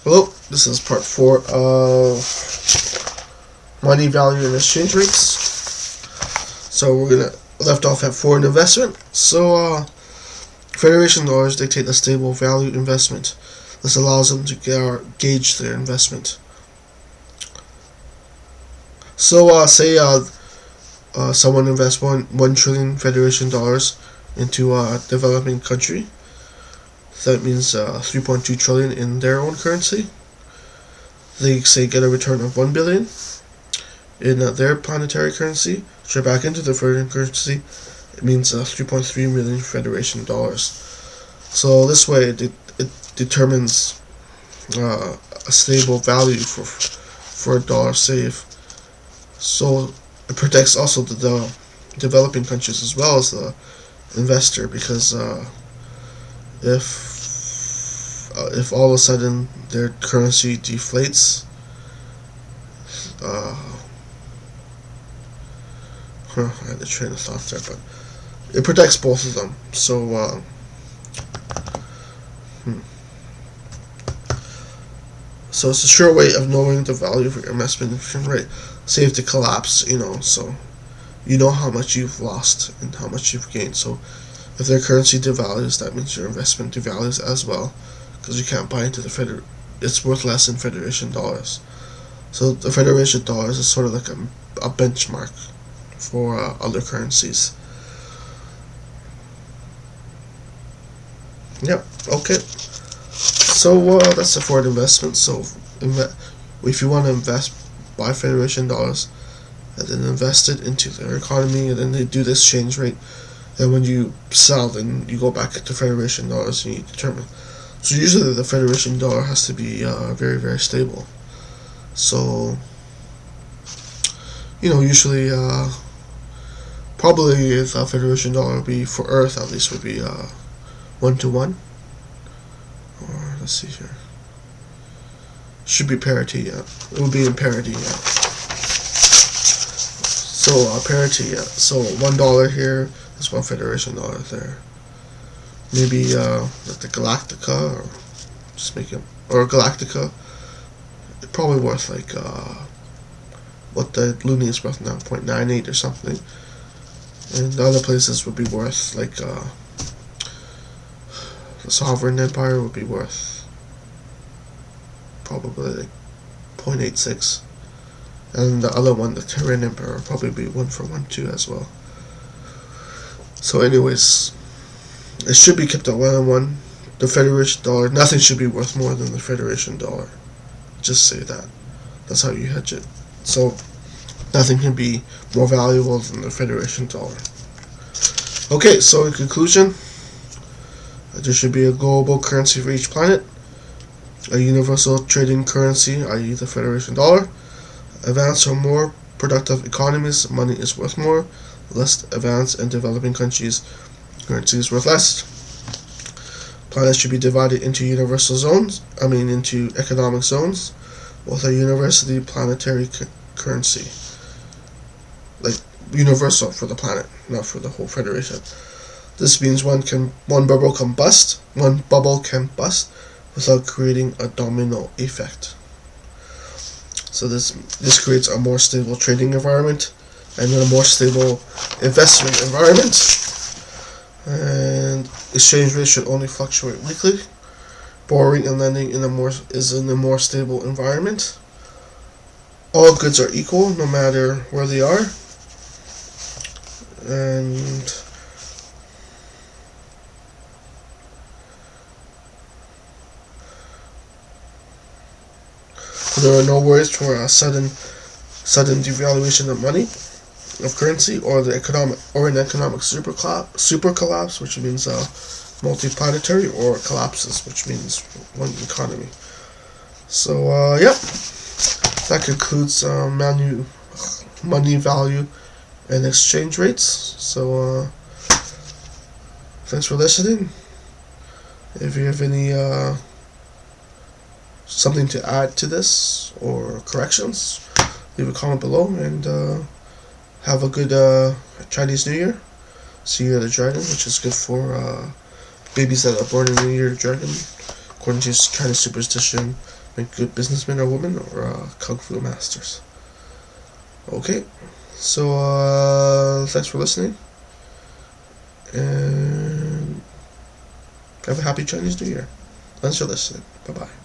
Hello, this is part 4 of money value and exchange rates. So we're gonna left off at foreign investment. So Federation dollars dictate a stable value investment. This allows them to gauge their investment. So say someone invests 1 trillion Federation dollars into a developing country. That means 3.2 trillion in their own currency. They say get a return of 1 billion in their planetary currency. Straight back into the foreign currency, it means 3.3 million Federation dollars. So this way, it determines a stable value for a dollar saved. So it protects also the developing countries as well as the investor, because if all of a sudden their currency deflates, I had a train of thought there, but it protects both of them. So so it's a sure way of knowing the value of your investment. Right, say if they collapse, so you know how much you've lost and how much you've gained. So if their currency devalues, that means your investment devalues as well, because you can't buy into it's worth less in Federation dollars. So the Federation dollars is sort of like a benchmark for other currencies. Yep. Okay. So that's the foreign investment. So if you want to buy Federation dollars and then invest it into their economy, and then they do this exchange rate, and when you sell, then you go back to Federation dollars and you determine. So usually the Federation dollar has to be very, very stable. So usually probably the Federation dollar would be, for Earth at least, would be 1-to-1. Or let's see here. Should be parity, yeah. It would be in parity, yeah. So parity, yeah. So $1 here is one Federation dollar there. Maybe like the Galactica, or just make it, or Galactica, it's probably worth like what the loonie is worth now, 0.98 or something. And the other places would be worth like the Sovereign Empire would be worth probably like 0.86, and the other one, the Terran Empire, would probably be 1-for-1 too as well. So anyways, it should be kept at 1-on-1. The Federation dollar, nothing should be worth more than the Federation dollar. Just say that. That's how you hedge it. So nothing can be more valuable than the Federation dollar. Okay, so in conclusion, there should be a global currency for each planet, a universal trading currency, i.e. the Federation dollar. Advanced or more productive economies, money is worth more. Less advanced and developing countries, currency is worth less. Planets should be divided into into economic zones, with a universally planetary currency. Like universal for the planet, not for the whole Federation. This means one bubble can bust without creating a domino effect. So this creates a more stable trading environment and a more stable investment environment. And exchange rates should only fluctuate weekly. Borrowing and lending is in a more stable environment. All goods are equal no matter where they are. And there are no worries for a sudden devaluation of money, of currency, or an economic super collapse, which means multi-planetary, or collapses, which means one economy. So yeah, that concludes money value and exchange rates. So thanks for listening. If you have any something to add to this or corrections, leave a comment below, and have a good Chinese New Year. See Year of the Dragon, which is good for babies that are born in the Year of the Dragon, according to Chinese superstition make good businessmen or women, or kung fu masters. Okay, so thanks for listening, and have a happy Chinese New Year. Thanks for listening. Bye bye.